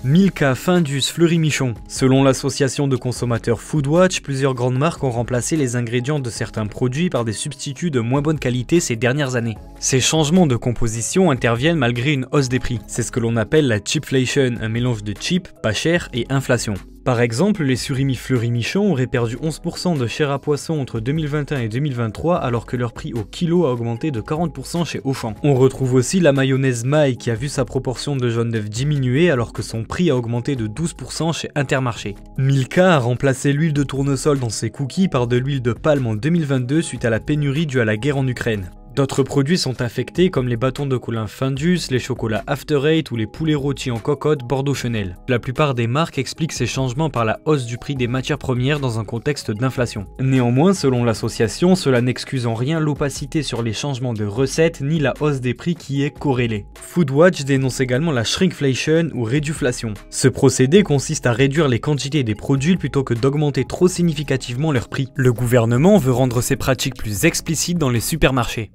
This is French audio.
Milka, Findus, Fleury-Michon. Selon l'association de consommateurs Foodwatch, plusieurs grandes marques ont remplacé les ingrédients de certains produits par des substituts de moins bonne qualité ces dernières années. Ces changements de composition interviennent malgré une hausse des prix. C'est ce que l'on appelle la cheapflation, un mélange de cheap, pas cher, et inflation. Par exemple, les surimi Fleury-Michon auraient perdu 11% de chair à poisson entre 2021 et 2023 alors que leur prix au kilo a augmenté de 40% chez Auchan. On retrouve aussi la mayonnaise Maille qui a vu sa proportion de jaune d'œuf diminuer alors que son prix a augmenté de 12% chez Intermarché. Milka a remplacé l'huile de tournesol dans ses cookies par de l'huile de palme en 2022 suite à la pénurie due à la guerre en Ukraine. D'autres produits sont affectés comme les bâtons de Colin Findus, les chocolats After Eight ou les poulets rôtis en cocotte Bordeaux Chenel. La plupart des marques expliquent ces changements par la hausse du prix des matières premières dans un contexte d'inflation. Néanmoins, selon l'association, cela n'excuse en rien l'opacité sur les changements de recettes ni la hausse des prix qui est corrélée. Foodwatch dénonce également la shrinkflation ou réduflation. Ce procédé consiste à réduire les quantités des produits plutôt que d'augmenter trop significativement leur prix. Le gouvernement veut rendre ces pratiques plus explicites dans les supermarchés.